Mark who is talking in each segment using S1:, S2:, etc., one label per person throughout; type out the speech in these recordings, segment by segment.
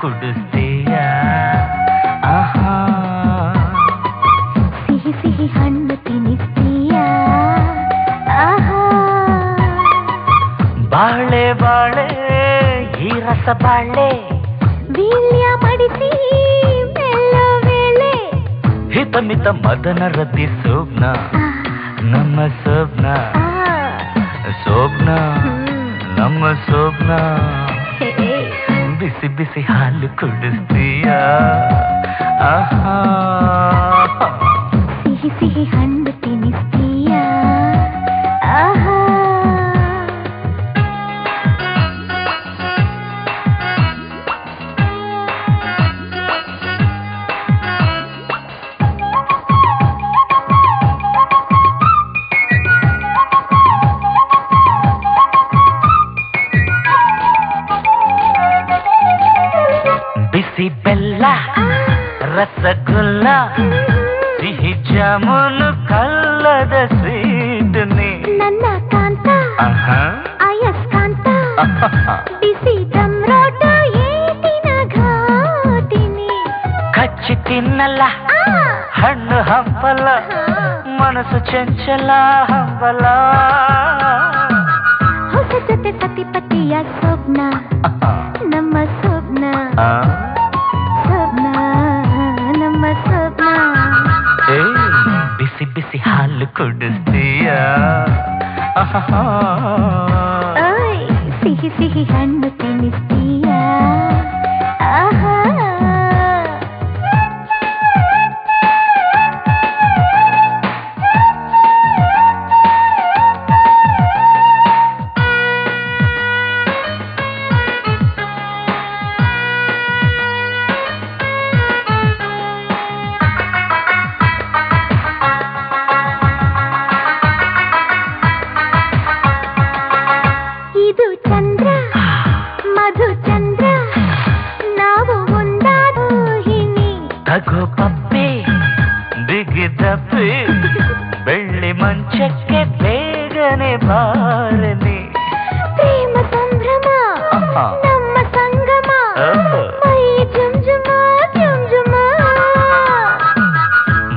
S1: ಕುಡಿಸ್ತೀಯ ಆಹಾ
S2: ಸಿಹಿ ಸಿಹಿ ಹಣ್ಣು ತಿನ್ನಿಸ್ತೀಯ ಆಹಾ
S1: ಬಾಳೆ ಬಾಳೆ ಈ ರಸ ಬಾಳೆ
S2: ವೀಳ್ಯ ಮಡಿಸಿ ಮೆಲ್ಲ ವೇಳೆ
S1: ಹಿತಮಿತ ಮದನ ರತಿ ಸೋಬ್ನ ನಮ್ಮ ಸೋಬ್ನ ಸೋಬ್ನ ನಮ್ಮ ಸೋಬ್ನ ಬಿಸಿ ಬಿಸಿ ಹಾಲು ಕುಡಿಸ್ತೀಯ ಆಹಾ
S2: ಸಿಹಿ ಸಿಹಿ ಹಣ್ಣು ತಿನ್ನಿಸ್ತೀಯ ಆಹಾ
S1: ಬಿಸಿ ಬೆಲ್ಲ ರಸಗುಲ್ಲ ಸಿಹಿ ಜಾಮೂನು ಕಲ್ಲದ ಸ್ವೀಟ್ ನೀ
S2: ನನ್ನ ಕಾಂತ ಅಯಸ್ಕಾಂತ ಬಿಸಿ ದಮ್ರೋಟ ಏಟಿನ ಘಾಟಿನಿ
S1: ಕಚ್ಚಿ ತಿನ್ನಲ್ಲ ಹಣ್ಣು ಹಂಪಲ್ಲ ಮನಸ್ಸು ಚಂಚಲ ಹಂಬಲ
S2: ಹೊಸ ಜೊತೆ ಸತಿಪತಿಯ ಸ್ವಪ್ನ ನಮ್ಮ ಸ್ವಪ್ನ ಸ್ವಪ್ನ ನಮ್ಮ ಸ್ವಪ್ನ
S1: ಬಿಸಿ ಬಿಸಿ ಹಾಲು ಕುಡಿಸ್ತೀಯ
S2: ಸಿಹಿ ಸಿಹಿ ಹಣ್ಣು ತಿನ್ನಿಸ್ತೀಯ ಆಹಾ ಇದು ಚಂದ್ರ ಮಧು ಚಂದ್ರ ನಾವು ಒಂದಾದೋಹಿನಿ
S1: ತಗೋ ಪಪ್ಪೆ ಬಿಗಿದಪ್ಪೆ ಬೆಳ್ಳಿ ಮಂಚಕ್ಕೆ ಬೇಗನೆ ಬಾರನೆ
S2: ಪ್ರೇಮ ಸಂಭ್ರಮ ನಮ್ಮ ಸಂಗಮ ಮೈ ಜುಂಜುಮ ಜುಂಜುಮ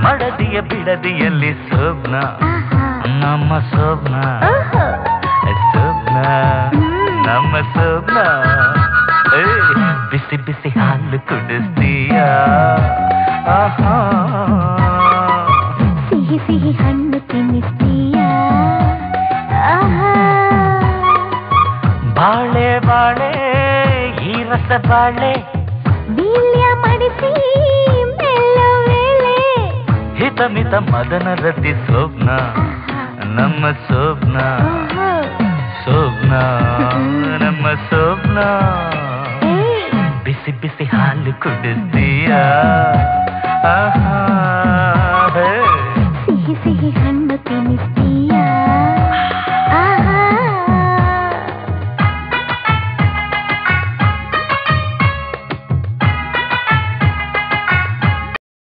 S1: ಮಡದಿಯ ಬಿಡದಿಯಲ್ಲಿ ಸ್ವಪ್ನ ನಮ್ಮ ಸ್ವಪ್ನ ಸ್ವಪ್ನ ನಮ್ಮ ಸ್ವಪ್ನ ಬಿಸಿ ಬಿಸಿ ಹಾಲು ಕುಡಿಸ್ತೀಯ ಆಹಾ
S2: ಸಿಹಿ ಸಿಹಿ ಹಣ್ಣು ತಿನ್ನಿಸ್ತೀಯ ಆಹಾ
S1: ಬಾಳೆ ಬಾಳೆ ಈ ರಸ ಬಾಳೆ
S2: ವೀಳ್ಯ ಮಡಿಸಿ ಮೆಲ್ಲ ವೇಳೆ
S1: ಹಿತಮಿತ ಮದನ ರತಿ ಸ್ವಪ್ನ ನಮ್ಮ ಸ್ವಪ್ನ ಸ್ವಪ್ನ ನಮ್ಮ ಸ್ವಪ್ನ ಬಿಸಿ ಬಿಸಿ ಹಾಲು ಕುಡಿಸ್ತೀಯ